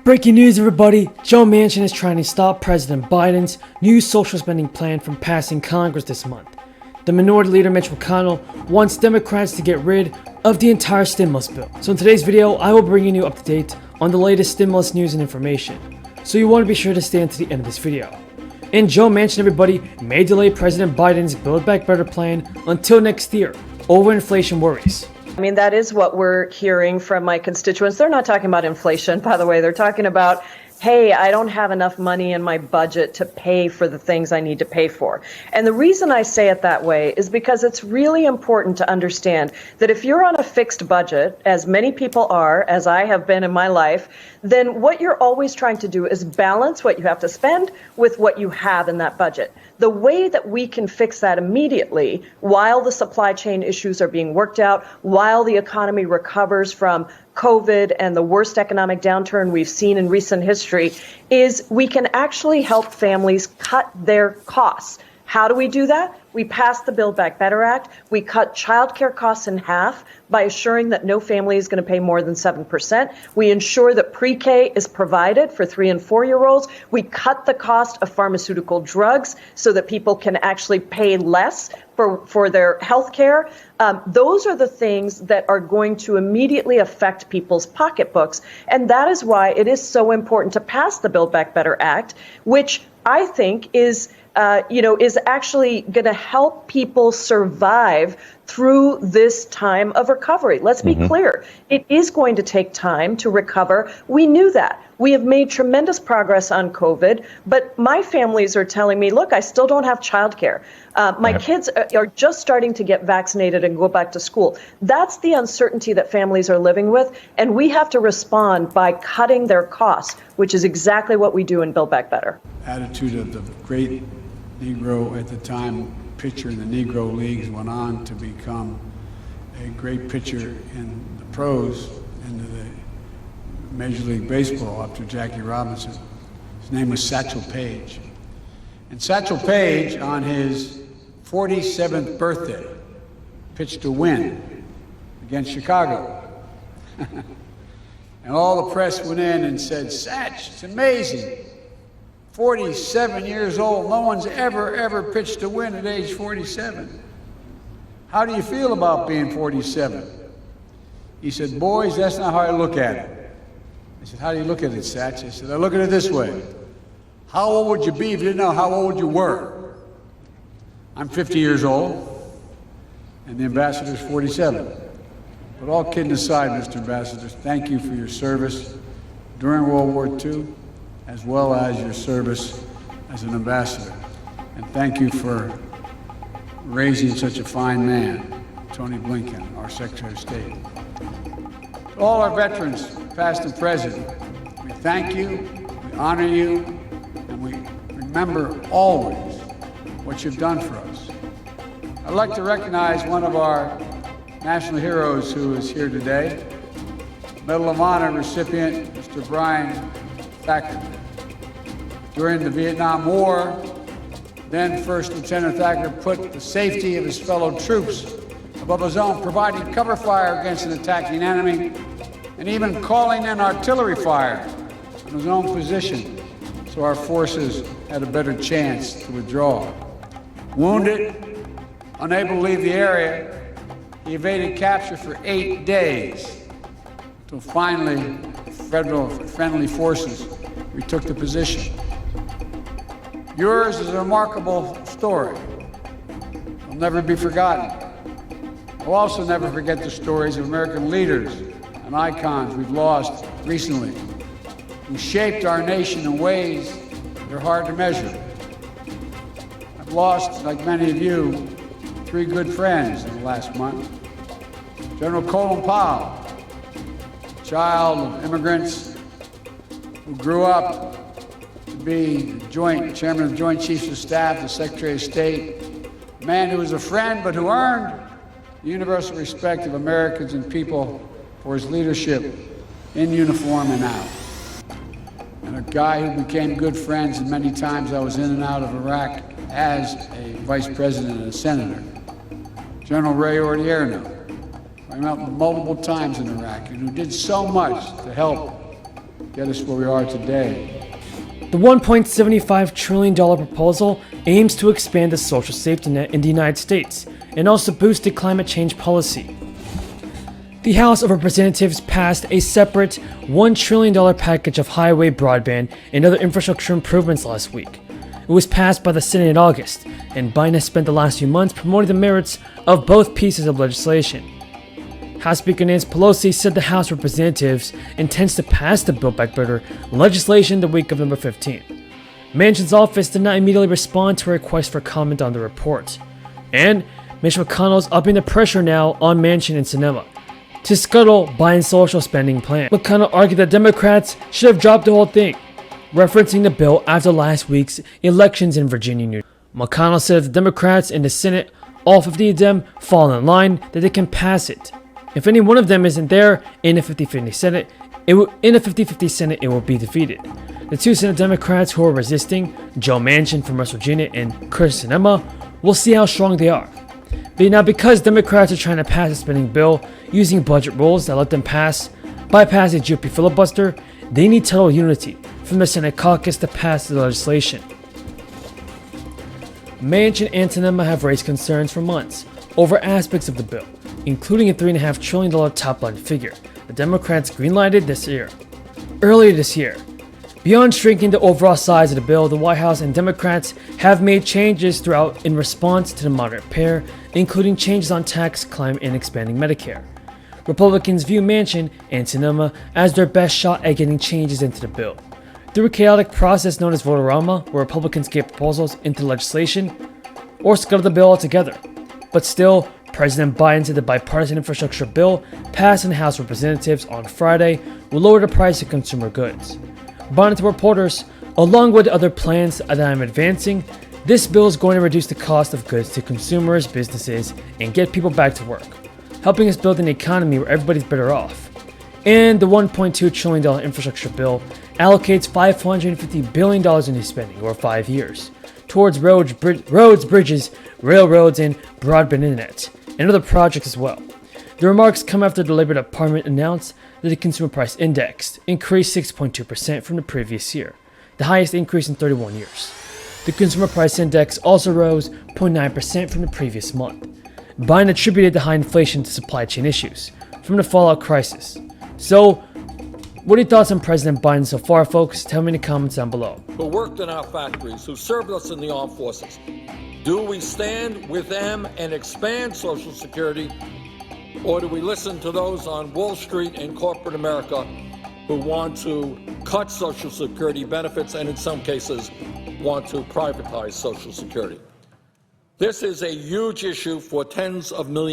Breaking news, everybody. Joe Manchin is trying to stop President Biden's new social spending plan from passing Congress this month. The Minority Leader Mitch McConnell wants Democrats to get rid of the entire stimulus bill. So in today's video, I will bring you up to date on the latest stimulus news and information. So you want to be sure to stay until the end of this video. And Joe Manchin, everybody, may delay President Biden's Build Back Better plan until next year over inflation worries. I mean, that is what we're hearing from my constituents. They're not talking about inflation, by the way. They're talking about, hey, I don't have enough money in my budget to pay for the things I need to pay for. And the reason I say it that way is because it's really important to understand that if you're on a fixed budget, as many people are, as I have been in my life, then what you're always trying to do is balance what you have to spend with what you have in that budget. The way that we can fix that immediately while the supply chain issues are being worked out, while the economy recovers from COVID and the worst economic downturn we've seen in recent history, is we can actually help families cut their costs. How do we do that? We passed the Build Back Better Act. We cut childcare costs in half by assuring that no family is going to pay more than 7%. We ensure that pre-K is provided for 3- and 4-year-olds. We cut the cost of pharmaceutical drugs so that people can actually pay less for their health care. Those are the things that are going to immediately affect people's pocketbooks. And that is why it is so important to pass the Build Back Better Act, which I think is actually going to help people survive through this time of recovery. Let's be clear. It is going to take time to recover. We knew that. We have made tremendous progress on COVID, but my families are telling me, look, I still don't have childcare. My kids are just starting to get vaccinated and go back to school. That's the uncertainty that families are living with, and we have to respond by cutting their costs, which is exactly what we do in Build Back Better. Attitude of the great Negro at the time, pitcher in the Negro Leagues, went on to become a great pitcher in the pros, into the Major League Baseball after Jackie Robinson. His name was Satchel Paige. And Satchel Paige, on his 47th birthday, pitched a win against Chicago. And all the press went in and said, Satch, it's amazing. 47 years old, no one's ever pitched a win at age 47. How do you feel about being 47? He said, boys, that's not how I look at it. I said, how do you look at it, Satch? I said, I look at it this way. How old would you be if you didn't know how old you were? I'm 50 years old, and the ambassador's 47. But all kidding aside, Mr. Ambassador, thank you for your service during World War II, as well as your service as an ambassador. And thank you for raising such a fine man, Tony Blinken, our Secretary of State. To all our veterans, past and present, we thank you, we honor you, and we remember always what you've done for us. I'd like to recognize one of our national heroes who is here today, Medal of Honor recipient, Mr. Brian Thacker. During the Vietnam War, then First Lieutenant Thacker put the safety of his fellow troops above his own, providing cover fire against an attacking enemy, and even calling in artillery fire on his own position, so our forces had a better chance to withdraw. Wounded, unable to leave the area, he evaded capture for 8 days, until finally federal friendly forces retook the position. Yours is a remarkable story. It'll never be forgotten. We'll also never forget the stories of American leaders and icons we've lost recently, who shaped our nation in ways that are hard to measure. I've lost, like many of you, 3 good friends in the last month. General Colin Powell, a child of immigrants who grew up to be chairman of the Joint Chiefs of Staff, the Secretary of State, a man who was a friend but who earned the universal respect of Americans and people for his leadership in uniform and out. And a guy who became good friends, and many times I was in and out of Iraq as a vice president and a senator, General Ray Odierno. I met multiple times in Iraq, and who did so much to help get us where we are today. The $1.75 trillion proposal aims to expand the social safety net in the United States and also boost the climate change policy. The House of Representatives passed a separate $1 trillion package of highway, broadband, and other infrastructure improvements last week. It was passed by the Senate in August, and Biden has spent the last few months promoting the merits of both pieces of legislation. House Speaker Nancy Pelosi said the House of Representatives intends to pass the Build Back Better legislation the week of November 15th. Manchin's office did not immediately respond to a request for comment on the report. And Mitch McConnell is upping the pressure now on Manchin and Sinema to scuttle Biden's social spending plan. McConnell argued that Democrats should have dropped the whole thing, referencing the bill after last week's elections in Virginia and New York. McConnell said if the Democrats in the Senate, all 50 of them, fall in line, that they can pass it. If any one of them isn't there in a 50-50 Senate, it will be defeated. The two Senate Democrats who are resisting, Joe Manchin from West Virginia and Chris Sinema, will see how strong they are. But now, because Democrats are trying to pass a spending bill using budget rules that let them bypass a GOP filibuster, they need total unity from the Senate caucus to pass the legislation. Manchin and Sinema have raised concerns for months over aspects of the bill, including a $3.5 trillion top-line figure the Democrats greenlighted earlier this year. Beyond shrinking the overall size of the bill, the White House and Democrats have made changes throughout in response to the moderate pair, including changes on tax, climate, and expanding Medicare. Republicans view Manchin and Sinema as their best shot at getting changes into the bill. Through a chaotic process known as vote-a-rama, where Republicans get proposals into legislation or scuttle the bill altogether. But still, President Biden said the bipartisan infrastructure bill passed in the House of Representatives on Friday will lower the price of consumer goods. Biden to reporters, along with other plans that I'm advancing, this bill is going to reduce the cost of goods to consumers, businesses, and get people back to work, helping us build an economy where everybody's better off. And the $1.2 trillion infrastructure bill allocates $550 billion in new spending over 5 years towards roads, bridges, railroads, and broadband internet, and other projects as well. The remarks come after the Labor Department announced that the Consumer Price Index increased 6.2% from the previous year, the highest increase in 31 years. The Consumer Price Index also rose 0.9% from the previous month. Biden attributed the high inflation to supply chain issues from the fallout crisis. So, what are your thoughts on President Biden so far, folks? Tell me in the comments down below. Who worked in our factories, who served us in the armed forces. Do we stand with them and expand Social Security, or do we listen to those on Wall Street and corporate America who want to cut Social Security benefits and in some cases want to privatize Social Security? This is a huge issue for tens of millions